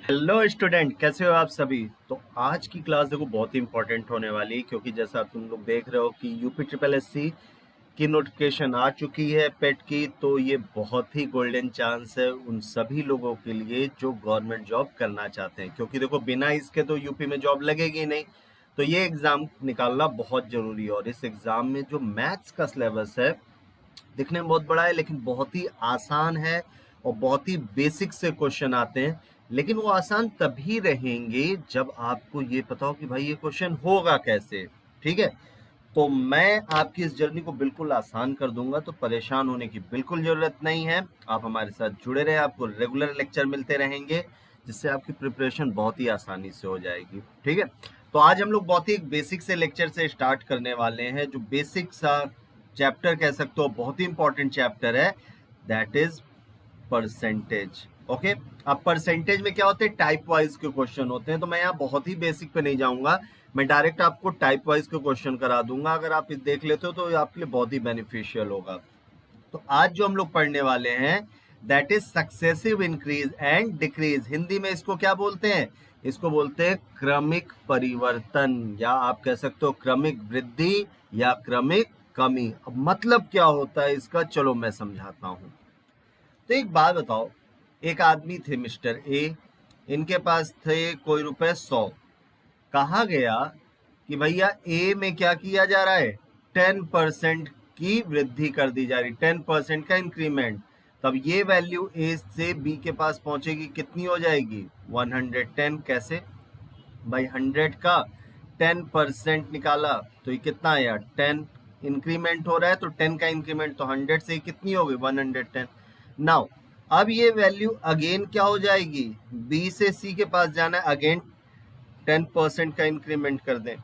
Hello student, कैसे हो आप सभी। तो आज की क्लास देखो बहुत ही इंपॉर्टेंट होने वाली है, क्योंकि जैसा तुम लोग देख रहे हो कि यूपी ट्रिपल एससी की नोटिफिकेशन आ चुकी है पेट की। तो ये बहुत ही गोल्डन चांस है उन सभी लोगों के लिए जो गवर्नमेंट जॉब करना चाहते हैं, क्योंकि देखो बिना इसके तो यूपी में जॉब लगेगी नहीं। तो ये एग्जाम निकालना बहुत जरूरी है, और इस एग्जाम में जो मैथ्स का सिलेबस है दिखने में बहुत बड़ा है, लेकिन बहुत ही आसान है और बहुत ही बेसिक से क्वेश्चन आते हैं। लेकिन वो आसान तभी रहेंगे जब आपको ये पता हो कि भाई ये क्वेश्चन होगा कैसे। ठीक है, तो मैं आपकी इस जर्नी को बिल्कुल आसान कर दूंगा, तो परेशान होने की बिल्कुल जरूरत नहीं है। आप हमारे साथ जुड़े रहे, आपको रेगुलर लेक्चर मिलते रहेंगे, जिससे आपकी प्रिपरेशन बहुत ही आसानी से हो जाएगी। ठीक है, तो आज हम लोग बहुत ही बेसिक से लेक्चर से स्टार्ट करने वाले हैं। जो बेसिक सा चैप्टर कह सकते हो, बहुत ही इंपॉर्टेंट चैप्टर है, दैट इज परसेंटेज। ओके, अब परसेंटेज में क्या होते हैं, टाइप वाइज के क्वेश्चन होते हैं। तो मैं यहाँ बहुत ही बेसिक पे नहीं जाऊंगा, मैं डायरेक्ट आपको टाइप वाइज के क्वेश्चन करा दूंगा। अगर आप देख लेते हो तो ये आपके लिए बहुत ही बेनिफिशियल होगा। तो आज जो हम लोग पढ़ने वाले हैं that is successive increase and decrease. Hindi में इसको क्या बोलते हैं, इसको बोलते हैं क्रमिक परिवर्तन, या आप कह सकते हो क्रमिक वृद्धि या क्रमिक कमी। अब मतलब क्या होता है इसका, चलो मैं समझाता हूं। तो एक बात बताओ, एक आदमी थे मिस्टर ए, इनके पास थे कोई रुपए 100। कहा गया कि भैया ए में क्या किया जा रहा है, 10% की वृद्धि कर दी जा रही, 10% का इंक्रीमेंट। तब ये वैल्यू ए से बी के पास पहुंचेगी, कितनी हो जाएगी, 110। कैसे भाई, 100 का 10% निकाला तो ये कितना आया, 10। इंक्रीमेंट हो रहा है तो 10 का इंक्रीमेंट, तो 100 से कितनी हो गई, 110। नाउ अब ये वैल्यू अगेन क्या हो जाएगी, बी से सी के पास जाना है, अगेन 10% का इंक्रीमेंट कर दें।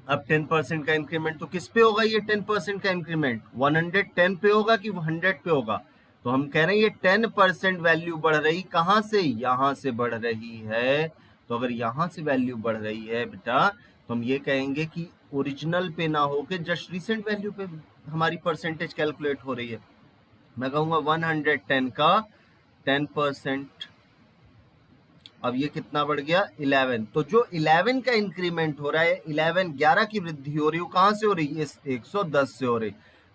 अब 10% का इंक्रीमेंट तो किस पे होगा, ये 10% का इंक्रीमेंट 110 पे होगा कि 100 पे होगा। तो हम कह रहे हैं ये 10% वैल्यू बढ़ रही, कहां से, यहां से बढ़ रही है। तो अगर यहां से वैल्यू बढ़ रही है बेटा, तो हम ये कहेंगे कि ओरिजिनल पे ना होके जस्ट रिसेंट वैल्यू पे हमारी परसेंटेज कैलकुलेट हो रही है। मैं कहूंगा 110 का 10%। अब ये कितना बढ़ गया, 11। तो जो 11 का इंक्रीमेंट हो रहा है, 11 की वृद्धि हो रही है, कहां से हो रही है, 110 से हो रही।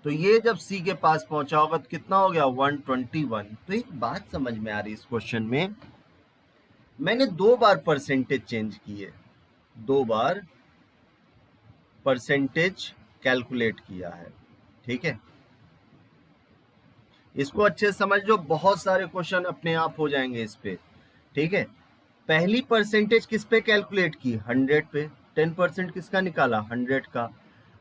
तो ये जब सी के पास पहुंचा होगा तो कितना हो गया, 121। तो एक बात समझ में आ रही है इस क्वेश्चन में, मैंने 2 बार परसेंटेज चेंज की है, 2 बार परसेंटेज कैलकुलेट किया है। ठीक है, इसको अच्छे से समझ लो, बहुत सारे क्वेश्चन अपने आप हो जाएंगे इस पे। ठीक है, पहली परसेंटेज किस पे कैलकुलेट की, 100 पे। 10% किसका निकाला, 100 का।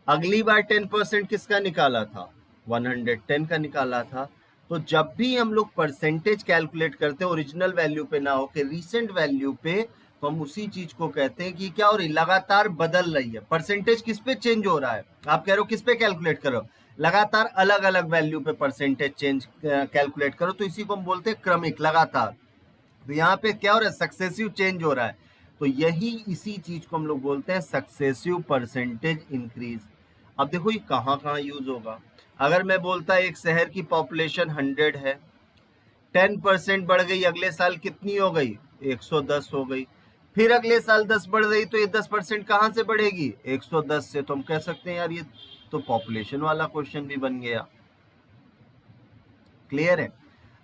अगली बार 10% किसका निकाला था, 110 का निकाला था। तो जब भी हम लोग परसेंटेज कैलकुलेट करते हैं ओरिजिनल वैल्यू पे ना होके रिसेंट वैल्यू पे, तो हम उसी चीज को कहते हैं कि क्या हो रही, लगातार बदल रही है। परसेंटेज किस पे चेंज हो रहा है, आप कह रहे हो किस पे कैलकुलेट करो, लगातार अलग अलग वैल्यू पे परसेंटेज चेंज कैलकुलेट करो, तो इसी को हम बोलते हैं क्रमिक, लगातार। तो यहाँ पे क्या हो रहा है, सक्सेसिव चेंज हो रहा है। तो यही इसी चीज को हम लोग बोलते हैं सक्सेसिव परसेंटेज इंक्रीज। अब देखो ये कहाँ कहाँ यूज होगा। अगर मैं बोलता एक शहर की पॉपुलेशन 100 है, 10% बढ़ गई, अगले साल कितनी हो गई, 110 हो गई। फिर अगले साल 10 बढ़ गई, तो ये 10% कहाँ से बढ़ेगी, 110 से। तो हम कह सकते हैं यार ये तो पॉपुलेशन वाला क्वेश्चन भी बन गया। क्लियर है।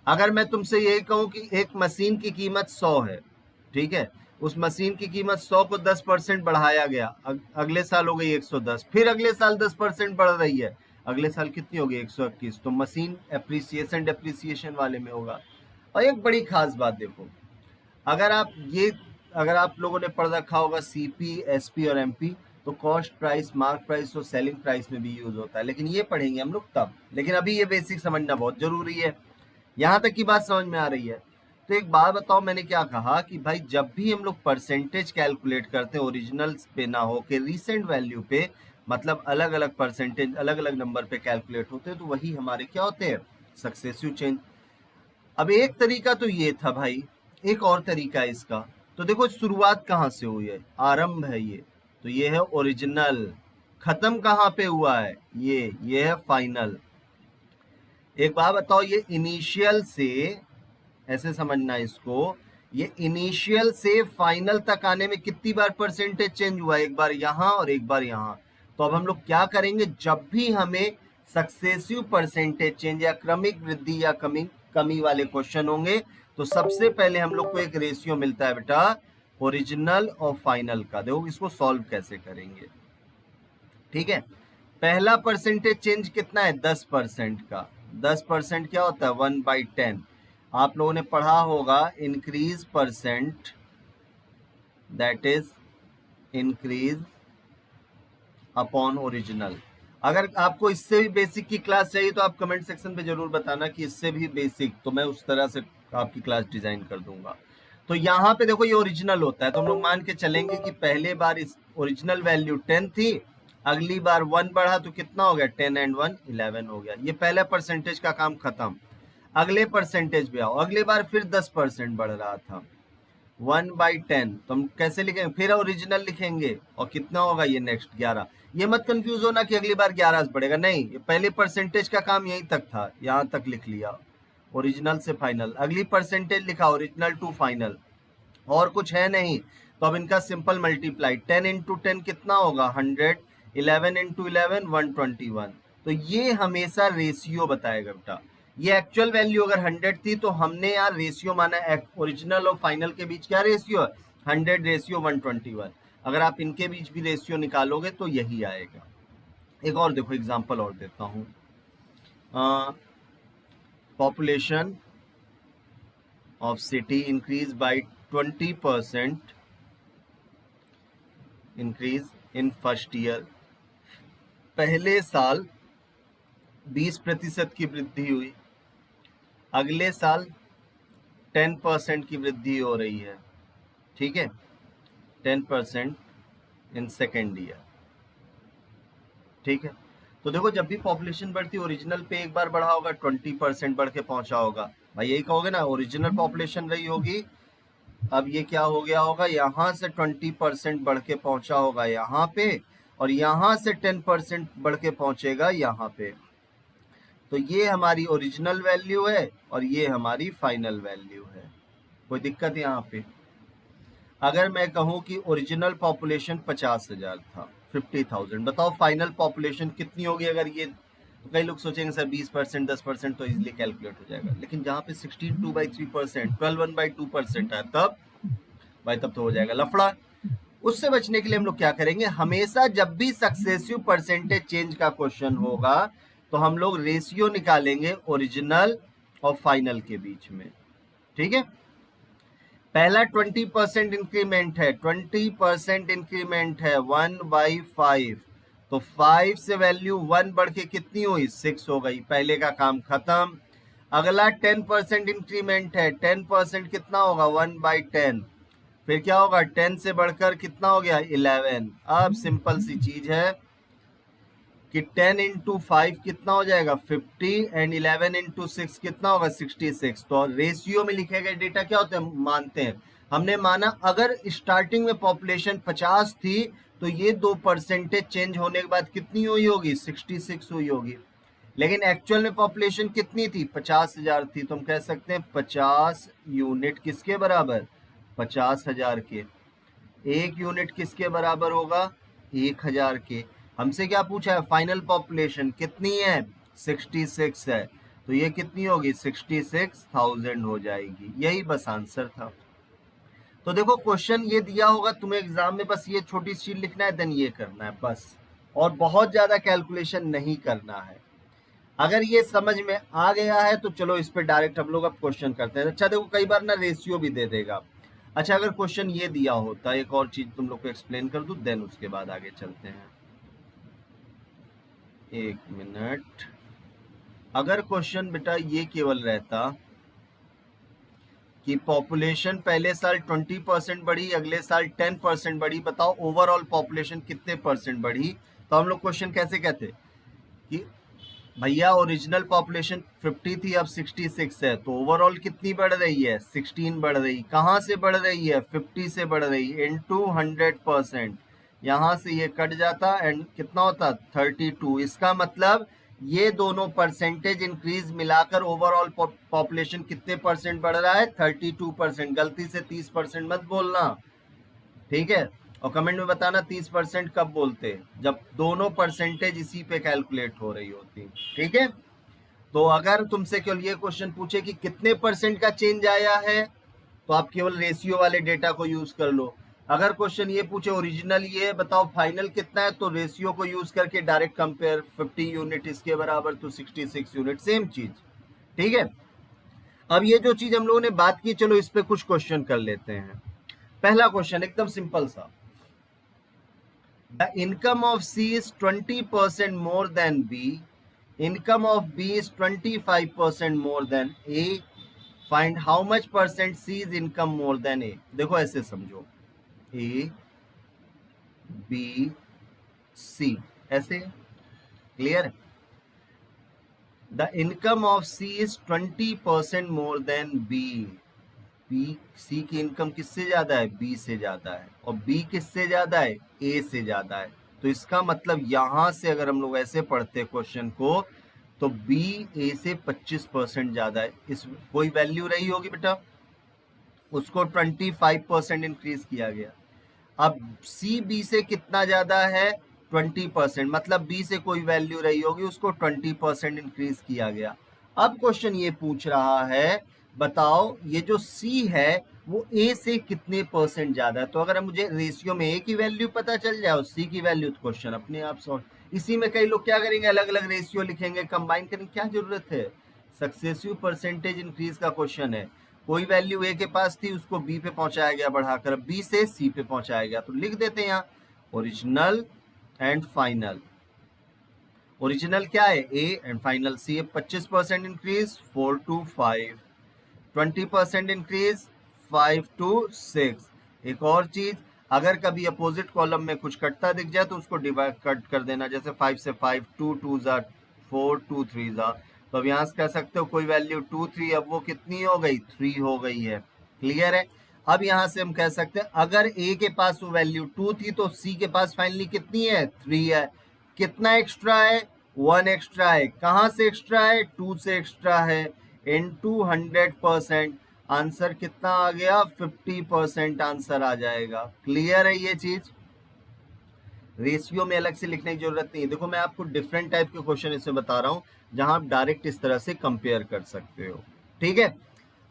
अगर मैं तुमसे यही कहूं कि एक मशीन की कीमत 100 है, ठीक है, उस मशीन की कीमत 100 को 10% बढ़ाया गया, अगले साल हो गई 110, फिर अगले साल 10% बढ़ रही है, अगले साल कितनी होगी, 121। तो मशीन एप्रिसिएशन डेप्रिसिएशन वाले में होगा। और एक बड़ी खास बात देखो, अगर आप ये अगर आप लोगों ने पढ़ रखा होगा सीपी, एसपी और एमपी, तो कॉस्ट प्राइस, मार्क प्राइस और सेलिंग प्राइस में भी यूज होता है, लेकिन ये पढ़ेंगे हम लोग तब। लेकिन अभी ये बेसिक समझना बहुत जरूरी है। यहां तक की बात समझ में आ रही है। तो एक बात बताओ, मैंने क्या कहा कि भाई जब भी हम लोग परसेंटेज कैलकुलेट करते हैं ओरिजिनल पे ना हो के रिसेंट वैल्यू पे, मतलब अलग अलग परसेंटेज अलग अलग नंबर पे कैलकुलेट होते हैं, तो वही हमारे क्या होते हैं, सक्सेसिव चेंज। अब एक तरीका तो ये था भाई, एक और तरीका है इसका। तो देखो शुरुआत कहाँ से हुई है, आरंभ है ये, तो ये है ओरिजिनल। खत्म कहाँ पे हुआ है, ये है फाइनल। एक बात बताओ, ये इनिशियल से, ऐसे समझना इसको, ये इनिशियल से फाइनल तक आने में कितनी बार परसेंटेज चेंज हुआ, एक बार यहाँ और एक बार यहाँ। तो अब हम लोग क्या करेंगे, जब भी हमें सक्सेसिव परसेंटेज चेंज या क्रमिक वृद्धि या कमी कमी वाले क्वेश्चन होंगे, तो सबसे पहले हम लोग को एक रेशियो मिलता है बेटा ओरिजिनल और फाइनल का। देखो इसको सॉल्व कैसे करेंगे, ठीक है। पहला परसेंटेज चेंज कितना है, 10% का। 10% क्या होता है, 1/10। आप लोगों ने पढ़ा होगा increase percent, that is increase upon original. अगर आपको इससे भी बेसिक की क्लास चाहिए तो आप कमेंट सेक्शन पे जरूर बताना कि इससे भी बेसिक, तो मैं उस तरह से आपकी क्लास डिजाइन कर दूंगा। तो यहाँ पे देखो ये ओरिजिनल होता है, तो हम लोग मान के चलेंगे कि पहले बार इस ओरिजिनल वैल्यू 10 थी, अगली बार 1 बढ़ा तो कितना हो गया, 10 एंड 1 11 हो गया। ये पहला परसेंटेज का काम खत्म। अगले परसेंटेज पे आओ, अगले बार फिर 10% बढ़ रहा था, 1/10। तो हम कैसे लिखेंगे, फिर ओरिजिनल लिखेंगे और कितना होगा ये नेक्स्ट 11। ये मत कंफ्यूज होना कि अगली बार 11 से बढ़ेगा, नहीं, ये पहले परसेंटेज का काम यहीं तक था, यहाँ तक लिख लिया ओरिजिनल से फाइनल, अगली परसेंटेज लिखा ओरिजिनल टू फाइनल, और कुछ है नहीं। तो अब इनका सिंपल मल्टीप्लाई, 10 इंटू 10 कितना होगा 100, 11 इंटू 11 121। तो ये हमेशा रेशियो बताएगा बेटा। ये एक्चुअल वैल्यू अगर 100 थी तो हमने यार रेशियो माना, ओरिजिनल और फाइनल के बीच क्या रेशियो है, 100:121। अगर आप इनके बीच भी रेशियो निकालोगे तो यही आएगा। एक और देखो एग्जांपल और देता हूं, population of city increase by 20% increase in first year. पहले साल 20% की वृद्धि हुई, अगले साल 10% की वृद्धि हो रही है, ठीक है, 10% इन सेकेंड ईयर, ठीक है। तो देखो जब भी पॉपुलेशन बढ़ती है, ओरिजिनल पे एक बार बढ़ा होगा 20% बढ़ के पहुंचा होगा, भाई यही कहोगे ना, ओरिजिनल पॉपुलेशन रही होगी, अब ये क्या हो गया होगा, यहाँ से 20% बढ़ के पहुंचा होगा यहाँ पे, और यहाँ से 10% बढ़ के पहुंचेगा यहाँ पे। तो ये हमारी ओरिजिनल वैल्यू है और ये हमारी फाइनल वैल्यू है। कोई दिक्कत यहाँ पे? अगर मैं कहूँ कि ओरिजिनल पॉपुलेशन 50,000 था, 50,000, बताओ फाइनल पॉपुलेशन कितनी होगी अगर ये, तो कई लोग सोचेंगे सर 20% 10% तो इजीली कैलकुलेट हो जाएगा, लेकिन जहाँ पे 16/3%, 12/2% है, तब भाई तब तो हो जाएगा लफड़ा। उससे बचने के लिए हम लोग क्या करेंगे, हमेशा जब भी सक्सेसिव परसेंटेज चेंज का क्वेश्चन होगा तो हम लोग रेशियो निकालेंगे ओरिजिनल और फाइनल के बीच में, ठीक है। पहला 20% इंक्रीमेंट है, 20% इंक्रीमेंट है 1/5, तो 5 से वैल्यू 1 बढ़ के कितनी हुई, 6 हो गई, पहले का काम खत्म। अगला 10% इंक्रीमेंट है, 10% कितना होगा 1/10, फिर क्या होगा 10 से बढ़कर कितना हो गया 11। अब सिंपल सी चीज है कि 10 इंटू 5 कितना हो जाएगा 50, एंड 11 इंटू 6 कितना होगा 66। तो रेशियो में लिखे गए डेटा क्या होते हैं, मानते हैं, हमने माना अगर स्टार्टिंग में पॉपुलेशन 50 थी तो ये 2% चेंज होने के बाद कितनी हुई होगी 66 हुई होगी, लेकिन एक्चुअल में पॉपुलेशन कितनी थी 50,000 थी, तो हम कह सकते हैं 50 यूनिट किसके बराबर, 50,000 के। एक यूनिट किसके बराबर होगा, 1,000 के। हमसे क्या पूछा है, फाइनल पॉपुलेशन कितनी है 66 है, तो ये कितनी होगी 66,000 हो जाएगी। यही बस आंसर था। तो देखो क्वेश्चन ये दिया होगा तुम्हें एग्जाम में, बस ये छोटी सी लिखना है, देन ये करना है बस, और बहुत ज्यादा कैलकुलेशन नहीं करना है। अगर ये समझ में आ गया है तो चलो इस पे डायरेक्ट हम लोग अब क्वेश्चन करते हैं। अच्छा देखो कई बार ना रेशियो भी दे देगा। अच्छा अगर क्वेश्चन ये दिया होता, एक और चीज तुम लोग को एक्सप्लेन कर दूं, देन उसके बाद आगे चलते हैं। एक मिनट, अगर क्वेश्चन बेटा ये केवल रहता कि पॉपुलेशन पहले साल 20% बढ़ी, अगले साल 10% बढ़ी, बताओ ओवरऑल पॉपुलेशन कितने परसेंट बढ़ी, तो हम लोग क्वेश्चन कैसे कहते कि भैया ओरिजिनल पॉपुलेशन 50 थी अब 66 है, तो ओवरऑल कितनी बढ़ रही है 16 बढ़ रही। कहाँ से बढ़ रही है 50 से बढ़ रही, इनटू 100%, यहाँ से ये कट जाता एंड कितना होता 32। इसका मतलब ये दोनों परसेंटेज इंक्रीज मिलाकर ओवरऑल पॉपुलेशन कितने परसेंट बढ़ रहा है? 32%। गलती से 30% मत बोलना, ठीक है? और कमेंट में बताना 30% कब बोलते हैं, जब दोनों परसेंटेज इसी पे कैलकुलेट हो रही होती, ठीक है? तो अगर तुमसे केवल ये क्वेश्चन पूछे कि कितने परसेंट का चेंज आया है, तो आप केवल रेशियो वाले डेटा को यूज कर लो। अगर क्वेश्चन ये पूछे ओरिजिनल ये बताओ फाइनल कितना है, तो रेशियो को यूज करके डायरेक्ट कंपेयर, 50 यूनिट इसके बराबर तो 66 यूनिट, सेम चीज, ठीक है? अब ये जो चीज हम लोगों ने बात की, चलो इस पे कुछ क्वेश्चन कर लेते हैं। पहला क्वेश्चन एकदम सिंपल सा, the income of C is 20% more than B, income of B is 25% more than A, find how much percent C is income more than A. देखो ऐसे समझो, ए बी सी, ऐसे, clear? The income of C is 20% more than B, B C की इनकम किससे ज्यादा है? B से ज्यादा है। और बी किससे ज्यादा है? ए से ज्यादा है। तो इसका मतलब यहां से अगर हम लोग ऐसे पढ़ते क्वेश्चन को, तो बी ए से 25% ज्यादा है। इस कोई वैल्यू रही होगी बेटा, उसको 25% इंक्रीज किया गया। अब सी बी से कितना ज्यादा है? 20%, मतलब बी से कोई वैल्यू रही होगी, उसको 20% इंक्रीज किया गया। अब क्वेश्चन ये पूछ रहा है, बताओ ये जो सी है वो ए से कितने परसेंट ज्यादा है। तो अगर मुझे रेशियो में ए की वैल्यू पता चल जाए और सी की वैल्यू, तो क्वेश्चन अपने आप सॉल्व। इसी में कई लोग क्या करेंगे, अलग अलग रेशियो लिखेंगे, कंबाइन करेंगे, क्या जरूरत है? सक्सेसिव परसेंटेज इंक्रीज का क्वेश्चन है। कोई वैल्यू ए के पास थी, उसको बी पे पहुंचाया गया बढ़ाकर, बी से सी पे पहुंचाया गया। तो लिख देते हैं यहाँ ओरिजिनल एंड फाइनल। ओरिजिनल क्या है? ए, एंड फाइनल सी है। 25% इंक्रीज 4 to 5, 20% इंक्रीज 5 to 6। एक और चीज, अगर कभी अपोजिट कॉलम में कुछ कटता दिख जाए तो उसको डिवाइड कट कर देना, जैसे 5 से 5, 2 2 जा 4, 2 3 जा। तो अब यहाँ से कह सकते हो कोई वैल्यू 2 3, अब वो कितनी हो गई? 3 हो गई है, क्लियर है? अब यहाँ से हम कह सकते हैं अगर ए के पास वो वैल्यू 2 थी, तो सी के पास फाइनली कितनी है? 3 है। कितना एक्स्ट्रा है? 1 एक्स्ट्रा है। कहां से एक्स्ट्रा है? 2 से एक्स्ट्रा है। इनटू 100%, आंसर कितना आ गया? 50% आंसर आ जाएगा। क्लियर है ये चीज? रेशियो में अलग से लिखने की जरूरत नहीं है। देखो मैं आपको डिफरेंट टाइप के क्वेश्चन इसमें बता रहा हूं, जहां आप डायरेक्ट इस तरह से कंपेयर कर सकते हो, ठीक है?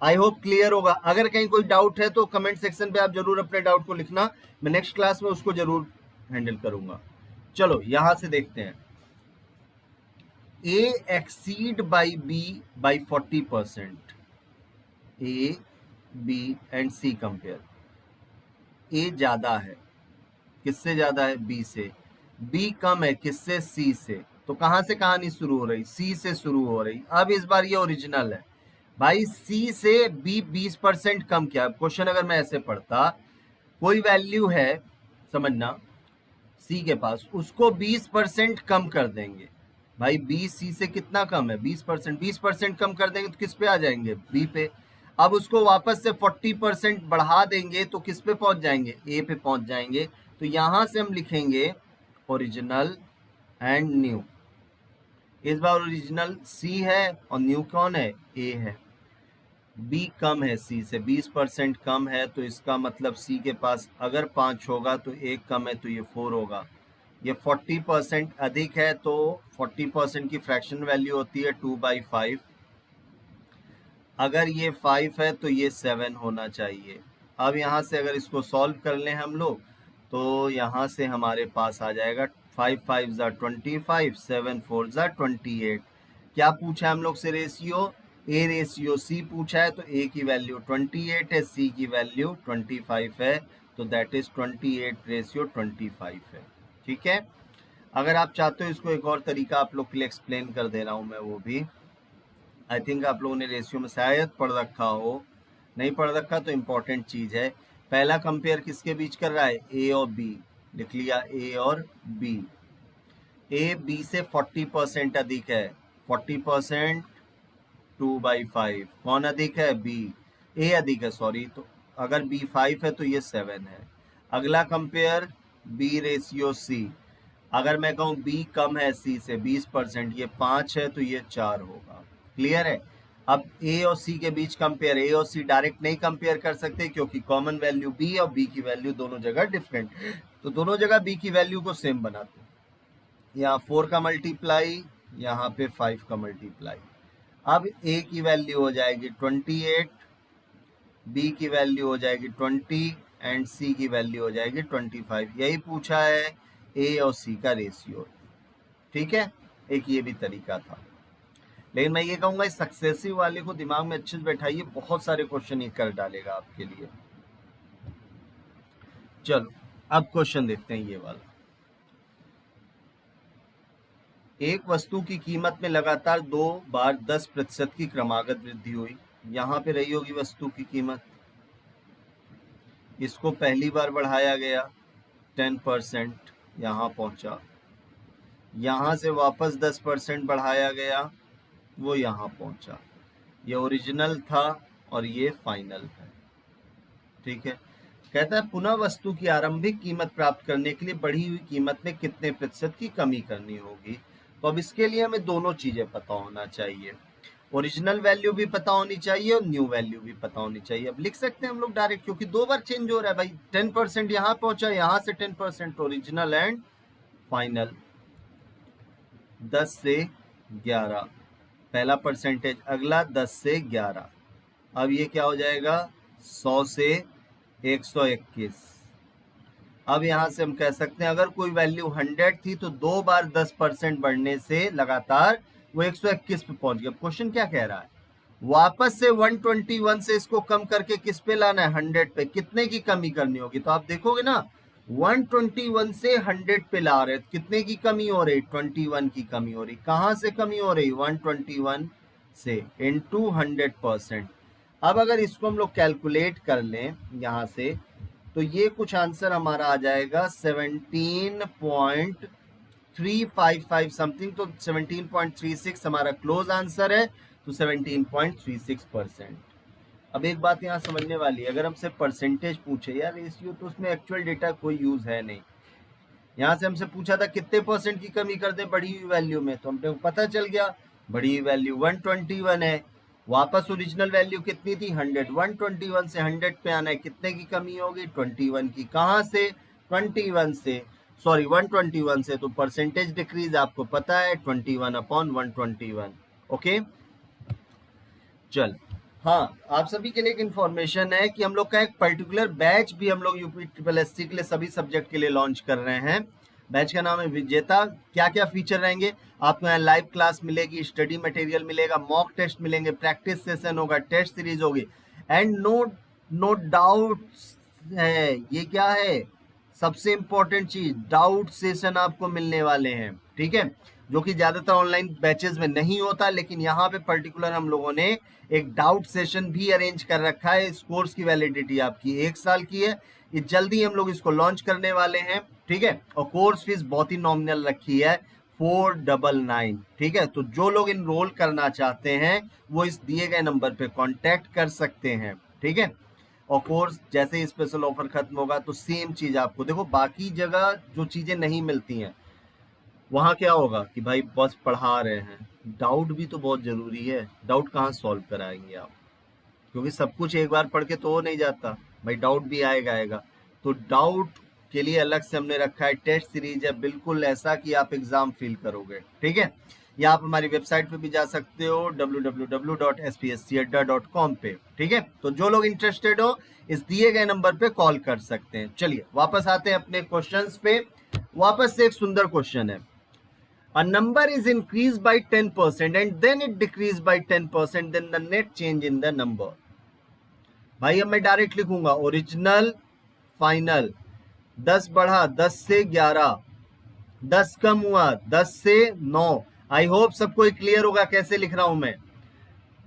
आई होप क्लियर होगा। अगर कहीं कोई डाउट है तो कमेंट सेक्शन पे आप जरूर अपने डाउट को लिखना, मैं नेक्स्ट क्लास में उसको जरूर हैंडल करूंगा। चलो यहां से देखते हैं, A exceed by B by 40%, A B and C compare. A ज्यादा है, किससे ज्यादा है? बी से। बी कम है, किससे? सी से। तो कहां से कहानी शुरू हो रही? सी से शुरू हो रही। अब इस बार ये ओरिजिनल है भाई, सी से बी 20% कम किया। क्वेश्चन अगर मैं ऐसे पढ़ता, कोई वैल्यू है समझना सी के पास, उसको 20% कम कर देंगे। भाई बी सी से कितना कम है? 20%। 20% कम कर देंगे तो किस पे आ जाएंगे? बी पे। अब उसको वापस से 40% बढ़ा देंगे तो किस पे पहुंच जाएंगे? ए पे पहुंच जाएंगे। तो यहां से हम लिखेंगे ओरिजिनल एंड न्यू। इस बार ओरिजिनल सी है और न्यू कौन है? ए है। बी कम है सी से, 20% कम है, तो इसका मतलब सी के पास अगर 5 होगा तो एक कम है, तो ये 4 होगा। ये 40% अधिक है, तो 40% की फ्रैक्शन वैल्यू होती है 2/5। अगर ये 5 है तो ये 7 होना चाहिए। अब यहाँ से अगर इसको सॉल्व कर लें हम लोग, तो यहाँ से हमारे पास आ जाएगा 5 5 ज़ा 25, 7 4 ज़ा 28। क्या पूछा है हम लोग से? रेशियो। ए रेशियो सी पूछा है, तो ए की वैल्यू 28 है, सी की वैल्यू 25 है, तो दैट इज 28 रेशियो 25 है, ठीक है? अगर आप चाहते हो इसको एक और तरीका आप लोग के लिए एक्सप्लेन कर दे रहा हूं मैं, वो भी आई थिंक आप लोगों ने रेशियो में शायद पढ़ रखा हो, नहीं पढ़ रखा तो इम्पोर्टेंट चीज है। पहला कंपेयर किसके बीच कर रहा है? ए और बी। लिख लिया ए और बी। ए बी से 40% अधिक है, 40% 2/5। कौन अधिक है? बी। ए अधिक है, सॉरी। तो अगर बी 5 है तो ये 7 है। अगला कंपेयर बी रेशियो सी, अगर मैं कहूँ बी कम है सी से 20%, ये 5 है तो ये 4 होगा। क्लियर है? अब ए और सी के बीच कंपेयर, ए और सी डायरेक्ट नहीं कंपेयर कर सकते क्योंकि कॉमन वैल्यू बी और बी की वैल्यू दोनों जगह डिफरेंट, तो दोनों जगह बी की वैल्यू को सेम बनाते हैं। यहाँ 4 का मल्टीप्लाई, यहाँ पे 5 का मल्टीप्लाई। अब ए की वैल्यू हो जाएगी 28, बी की वैल्यू हो जाएगी 20 एंड सी की वैल्यू हो जाएगी 25। यही पूछा है ए और सी का रेशियो। ठीक है, एक ये भी तरीका था। लेकिन मैं ये कहूंगा इस सक्सेसिव वाले को दिमाग में अच्छे से बैठाइए, बहुत सारे क्वेश्चन ये कर डालेगा आपके लिए। चलो अब क्वेश्चन देखते हैं ये वाला। एक वस्तु की कीमत में लगातार 2 बार 10% की क्रमागत वृद्धि हुई। यहां पे रही होगी वस्तु की कीमत, इसको पहली बार बढ़ाया गया 10%, यहाँ पहुंचा, यहाँ से वापस 10% बढ़ाया गया, वो यहाँ पहुंचा। ये ओरिजिनल था और ये फाइनल है। ठीक है, कहता है पुनः वस्तु की आरंभिक कीमत प्राप्त करने के लिए बढ़ी हुई कीमत में कितने प्रतिशत की कमी करनी होगी। तो अब इसके लिए हमें दोनों चीजें पता होना चाहिए, ओरिजिनल वैल्यू भी पता होनी चाहिए और न्यू वैल्यू भी पता होनी चाहिए। अब लिख सकते हैं हम लोग डायरेक्ट, क्योंकि 2 बार चेंज हो रहा है भाई। 10% यहाँ पहुंचा, यहाँ से 10% ओरिजिनल एंड फाइनल। 10 से 11 पहला परसेंटेज, अगला 10 से 11। अब ये क्या हो जाएगा 100 से 121। अब यहां से हम कह सकते हैं अगर कोई वैल्यू 100 थी तो 2 बार 10% बढ़ने से लगातार वो 121 पे पहुंच गया। क्वेश्चन क्या कह रहा है, वापस से 121 से इसको कम करके किस पे लाना है, 100 पे। कितने की कमी करनी होगी, तो आप देखोगे ना 121 से 100 पे ला रहे, कितने की कमी हो रही, 21 की कमी हो रही। कहां से कमी हो रही, 121 से, इनटू 100%। अब अगर इसको हम लोग कैलकुलेट कर लें यहां से, तो ये कुछ आंसर हमारा आ जाएगा 17.355 समथिंग, तो 17.36 हमारा क्लोज आंसर है, तो 17.36%। अब एक बात यहाँ समझने वाली है, अगर हमसे परसेंटेज पूछे या रेशियो, तो उसमें एक्चुअल डेटा कोई यूज है नहीं। यहाँ से हमसे पूछा था कितने परसेंट की कमी कर दे बढ़ी हुई वैल्यू में, तो हमको पता चल गया बढ़ी हुई वैल्यू 121 है। वापस ओरिजिनल वैल्यू कितनी थी, 100। 121 से 100 पे आना है, कितने की कमी होगी, 21 की। कहाँ से, 21 से, सॉरी 121 से, तो परसेंटेज डिक्रीज आपको पता है 21/121। ओके, चल हाँ, आप सभी के लिए एक इन्फॉर्मेशन है कि हम लोग का एक पर्टिकुलर बैच भी हम लोग यूपी ट्रिपल एससी के लिए सभी सब्जेक्ट के लिए लॉन्च कर रहे हैं। बैच का नाम है विजेता। क्या क्या फीचर रहेंगे, आपको यहाँ लाइव क्लास मिलेगी, स्टडी मटेरियल मिलेगा, मॉक टेस्ट मिलेंगे, प्रैक्टिस सेशन होगा, टेस्ट सीरीज होगी, एंड नो डाउट है। ये क्या है, सबसे इंपॉर्टेंट चीज, डाउट सेशन आपको मिलने वाले हैं। ठीक है, जो कि ज्यादातर ऑनलाइन बैचेस में नहीं होता, लेकिन यहाँ पे पर्टिकुलर हम लोगों ने एक डाउट सेशन भी अरेंज कर रखा है। इस कोर्स की वैलिडिटी आपकी 1 साल की है। ये जल्दी हम लोग इसको लॉन्च करने वाले हैं। ठीक है, और कोर्स फीस बहुत ही नॉमिनल रखी है, 499। ठीक है, तो जो लोग इनरोल करना चाहते हैं वो इस दिए गए नंबर पे कांटेक्ट कर सकते हैं। ठीक है, और कोर्स जैसे ही स्पेशल ऑफर खत्म होगा तो सेम चीज आपको, देखो बाकी जगह जो चीजें नहीं मिलती हैं वहां क्या होगा कि भाई बस पढ़ा रहे हैं, डाउट भी तो बहुत जरूरी है। डाउट कहाँ सॉल्व कराएंगे आप, क्योंकि सब कुछ एक बार पढ़ के तो हो नहीं जाता भाई, डाउट भी आएगा। तो डाउट के लिए अलग से हमने रखा है, टेस्ट सीरीज है, बिल्कुल ऐसा कि आप एग्जाम फील करोगे। ठीक है, या आप हमारी वेबसाइट पे भी जा सकते हो www.spscadda.com पे। ठीक है, तो जो लोग इंटरेस्टेड हो इस दिए गए नंबर पे कॉल कर सकते हैं। चलिए वापस आते हैं अपने क्वेश्चंस पे। वापस से एक सुंदर क्वेश्चन है, a number is increased by 10% and then it decreased by 10%, then the net change in the number। भाई अब मैं डायरेक्ट लिखूंगा ओरिजिनल फाइनल, 10 बढ़ा 10 से 11, 10 कम हुआ 10 से 9। आई होप सबको क्लियर होगा कैसे लिख रहा हूं मैं।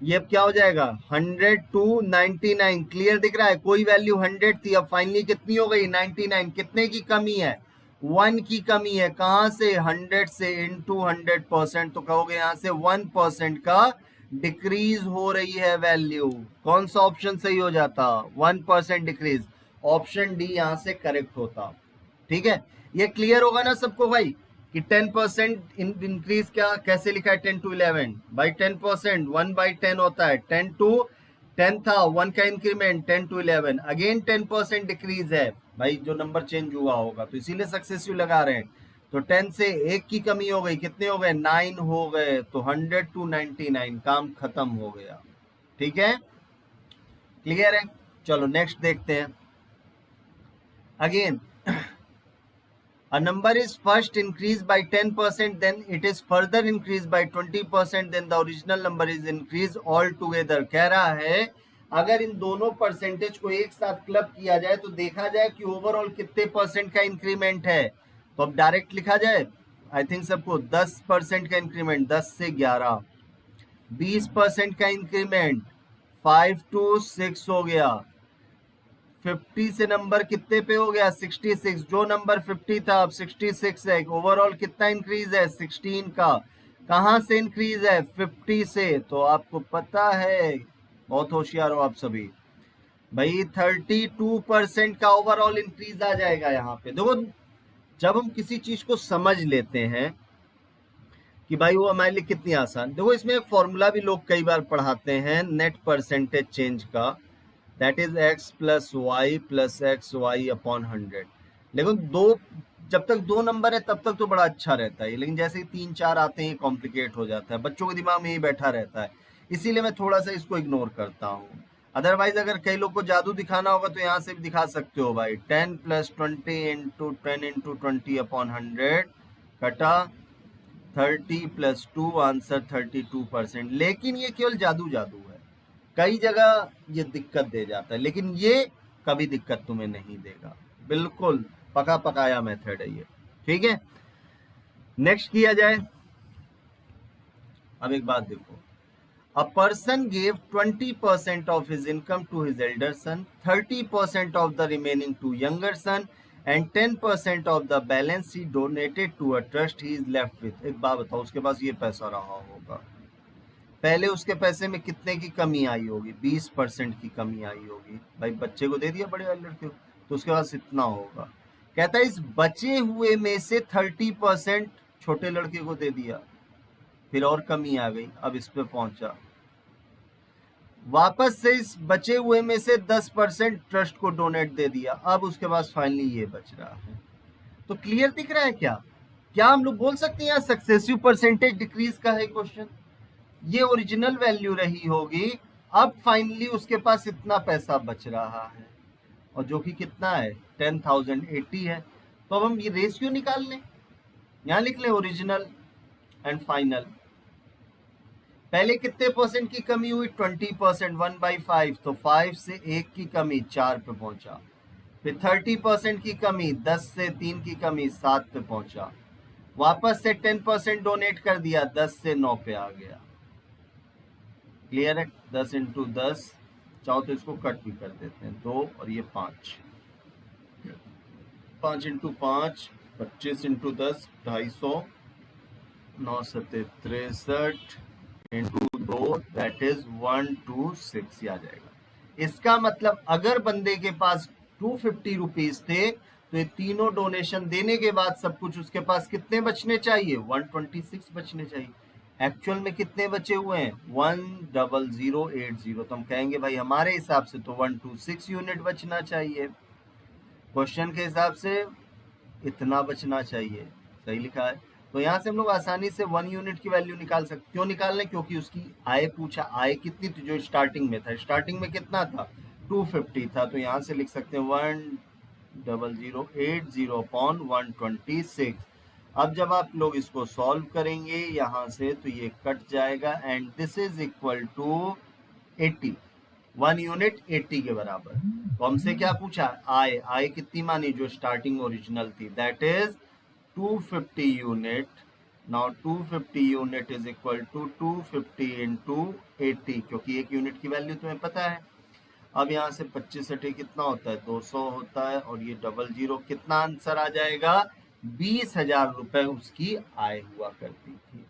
ये अब क्या हो जाएगा 100 to 99, क्लियर दिख रहा है। कोई वैल्यू 100 थी, अब फाइनली कितनी हो गई 99। कितने की कमी है, 1 की कमी है। कहां से, 100 से, इनटू 100%, तो कहोगे यहां से 1% का डिक्रीज हो रही है वैल्यू। कौन सा ऑप्शन सही हो जाता, 1% डिक्रीज, ऑप्शन डी यहां से करेक्ट होता। ठीक है, ये क्लियर होगा ना सबको भाई। कि 10% इंक्रीज क्या कैसे लिखा है 10 to 11 बाई 10%, 1/10 होता है, 10 to 10 था, 1 का इंक्रीमेंट 10 to 11, अगेन 10% डिक्रीज है भाई, जो नंबर चेंज हुआ होगा, तो इसीलिए सक्सेसिव लगा रहे हैं। तो 10 से 1 की कमी हो गई, कितने हो गए 9 हो गए, तो 100 to 99 काम खत्म हो गया। ठीक है, क्लियर है। चलो नेक्स्ट देखते हैं। Again a number is first increased by 10%, then it is further increased by 20%, then the original number is increased all together। कह रहा है अगर इन दोनों परसेंटेज को एक साथ क्लब किया जाए तो देखा जाए कि ओवरऑल कितने परसेंट का इंक्रीमेंट है। तो अब डायरेक्ट लिखा जाए, आई थिंक सबको 10% का इंक्रीमेंट, 10 से 11, 20% का इंक्रीमेंट 5 to 6 हो गया, 50 से नंबर कितने पे हो गया 66, जो नंबर 50 था अब 66 है। ओवरऑल कितना इंक्रीज है 16 का। कहां से इंक्रीज है 50 से, तो आपको पता है, बहुत होशियार हो आप सभी भाई, 32% का ओवरऑल इंक्रीज आ जाएगा यहाँ पे। देखो जब हम किसी चीज को समझ लेते हैं कि भाई वो हमारे लिए कितनी आसान, देखो इसमें एक फॉर्मूला भी लोग कई बार पढ़ाते हैं नेट परसेंटेज चेंज का, that is x plus y plus x y upon 100। लेकिन दो, जब तक दो नंबर है तब तक तो बड़ा अच्छा रहता है, लेकिन जैसे ही 3 4 आते हैं कॉम्प्लिकेट हो जाता है, बच्चों के दिमाग में यही बैठा रहता है, इसीलिए मैं थोड़ा सा इसको इग्नोर करता हूँ। अदरवाइज अगर कई लोग को जादू दिखाना होगा तो यहाँ से भी दिखा सकते हो भाई, 10 प्लस 20 इंटू 10 इंटू 20 अपॉन 100 कटा 30 प्लस 2, आंसर 32%। लेकिन ये केवल जादू जादू है, कई जगह ये दिक्कत दे जाता है, लेकिन ये कभी दिक्कत तुम्हें नहीं देगा, बिल्कुल पका पकाया मेथड है ये। ठीक है, नेक्स्ट किया जाए। अब एक बात देखो, a person gave 20% of his income to his elder son, 30% of the remaining to younger son and 10% of the balance he donated to a trust he is left with. एक बात बताओ, उसके पास ये पैसा रहा होगा, पहले उसके पैसे में कितने की कमी आई होगी, 20% की कमी आई होगी, भाई बच्चे को दे दिया बड़े वाले लड़के को, तो उसके पास इतना होगा। कहता है इस बचे हुए में से 30% छोटे लड़के को दे दिया, फिर और कमी आ गई, अब इस पे पहुंचा, वापस से इस बचे हुए में से 10% ट्रस्ट को डोनेट दे दिया, अब उसके पास फाइनली ये बच रहा है। तो क्लियर दिख रहा है क्या? क्या हम लोग बोल सकते हैं यहाँ सक्सेसिव परसेंटेज डिक्रीज का है क्वेश्चन? ये ओरिजिनल वैल्यू रही होगी, अब फाइनली उसके पास इतना पैसा बच रहा है, और जो कि कितना है 10,080 है। तो अब हम ये रेशियो निकाल लें, यहाँ लिख लें ओरिजिनल एंड फाइनल। पहले कितने परसेंट की कमी हुई 20%, 1/5, तो 5 से 1 की कमी 4 पे पहुंचा, फिर 30% की कमी 10 से 3 की कमी 7 पे पहुंचा, वापस से 10% डोनेट कर दिया, 10 से 9 पे आ गया। क्लियर है, 10 इंटू 10, चाहो तो इसको कट भी कर देते हैं, 2 और ये 5, 5 into 5 25 into 10 250, 9 7 63 into 2 that is 126 आ जाएगा। इसका मतलब अगर बंदे के पास 250 रुपीज थे तो ये तीनों डोनेशन देने के बाद सब कुछ उसके पास कितने बचने चाहिए 126 बचने चाहिए। एक्चुअल में कितने बचे हुए हैं 10080, तो हम कहेंगे भाई हमारे हिसाब से तो 126 यूनिट बचना चाहिए, क्वेश्चन के हिसाब से इतना बचना चाहिए, सही लिखा है। तो यहाँ से हम लोग आसानी से 1 यूनिट की वैल्यू निकाल सकते। क्यों निकाल लें? क्योंकि उसकी आय पूछा, आय कितनी थी जो स्टार्टिंग में था, स्टार्टिंग में कितना था 250 था, तो यहाँ से लिख सकते हैं 10080 अपॉन 126। अब जब आप लोग इसको सॉल्व करेंगे यहाँ से तो ये कट जाएगा and this is equal to 80, 1 unit 80 के बराबर। तो हमसे क्या पूछा, आय, आय कितनी मानी जो स्टार्टिंग ओरिजिनल थी, that is 250 unit. Now 250 unit is equal to 250 into 80, क्योंकि एक यूनिट की वैल्यू तुम्हें पता है। अब यहाँ से 25 80 कितना होता है 200 होता है, और ये 00, कितना आंसर आ जाएगा 20,000 रुपए उसकी आय हुआ करती थी।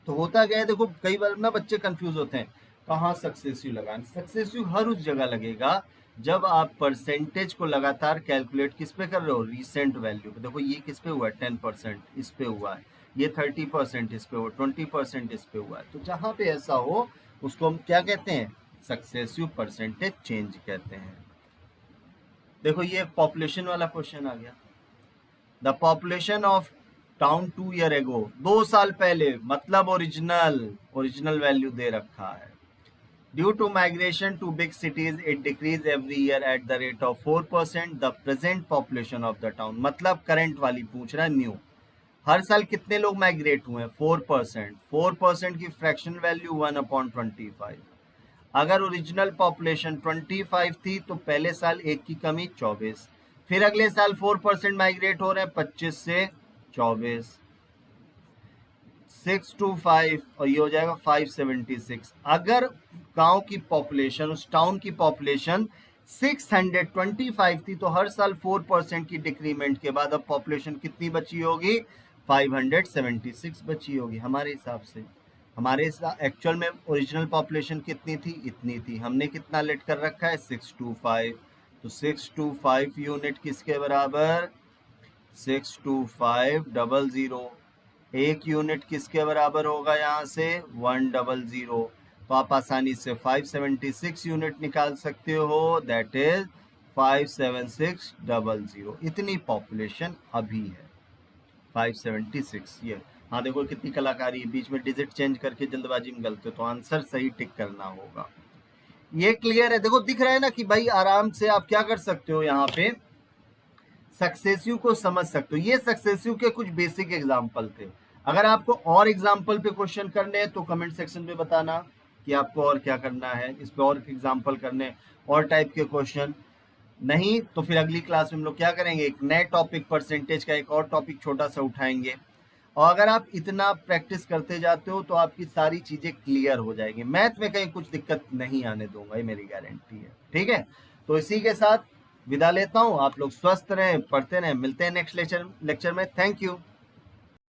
तो होता क्या है, देखो कई बार ना बच्चे कंफ्यूज होते हैं कहाँ सक्सेसिव लगाएं। सक्सेसिव हर उस जगह लगेगा जब आप परसेंटेज को लगातार कैलकुलेट किस पे कर रहे हो, रीसेंट वैल्यू पे। देखो ये किस पे हुआ है, 10% इस पे हुआ है, ये 30% इस पे हुआ, 20% इस पे हुआ है। तो जहां पे ऐसा हो उसको हम क्या कहते हैं, सक्सेसिव परसेंटेज चेंज कहते हैं। देखो ये पॉपुलेशन वाला क्वेश्चन आ गया। The population of town 2 year ago, 2 साल पहले, मतलब ओरिजिनल वैल्यू दे रखा है। Due to migration to big cities, it decrease every year at the rate of 4%. The present population of the town, मतलब करंट वाली पूछ रहा है, न्यू। हर साल कितने लोग माइग्रेट हुए हैं, 4%। 4% की फ्रैक्शन वैल्यू 1/25। अगर ओरिजिनल पॉपुलेशन 25 थी तो पहले साल एक की कमी 24, फिर अगले साल 4% माइग्रेट हो रहे हैं, 25 से 24, 625 और ये हो जाएगा 576। अगर गांव की पॉपुलेशन, उस टाउन की पॉपुलेशन 625 थी तो हर साल 4% की डिक्रीमेंट के बाद अब पॉपुलेशन कितनी बची होगी, 576 बची होगी हमारे हिसाब से। हमारे एक्चुअल में ओरिजिनल पॉपुलेशन कितनी थी, इतनी थी, हमने कितना लेट कर रखा है, 625। तो 625 यूनिट किसके बराबर, 62500। एक यूनिट किसके बराबर होगा, यहाँ से 100। तो आप आसानी से 576 यूनिट निकाल सकते हो, दैट इज 57600। इतनी पॉपुलेशन अभी है, 576। ये हाँ देखो कितनी कलाकारी है, बीच में डिजिट चेंज करके जल्दबाजी में गलत, तो आंसर सही टिक करना होगा। ये क्लियर है, देखो दिख रहा है ना कि भाई आराम से आप क्या कर सकते हो, यहाँ पे सक्सेसिव को समझ सकते हो। ये सक्सेसिव के कुछ बेसिक एग्जाम्पल थे। अगर आपको और एग्जाम्पल पे क्वेश्चन करने हैं तो कमेंट सेक्शन में बताना कि आपको और क्या करना है, इस पे और एग्जाम्पल करने, और टाइप के क्वेश्चन। नहीं तो फिर अगली क्लास में हम लोग क्या करेंगे, एक नए टॉपिक परसेंटेज का एक और टॉपिक छोटा सा उठाएंगे। और अगर आप इतना प्रैक्टिस करते जाते हो तो आपकी सारी चीजें क्लियर हो जाएंगी। मैथ में कहीं कुछ दिक्कत नहीं आने दूंगा, ये मेरी गारंटी है। ठीक है, तो इसी के साथ विदा लेता हूं। आप लोग स्वस्थ रहें, पढ़ते रहें, मिलते हैं नेक्स्ट लेक्चर में। Thank you.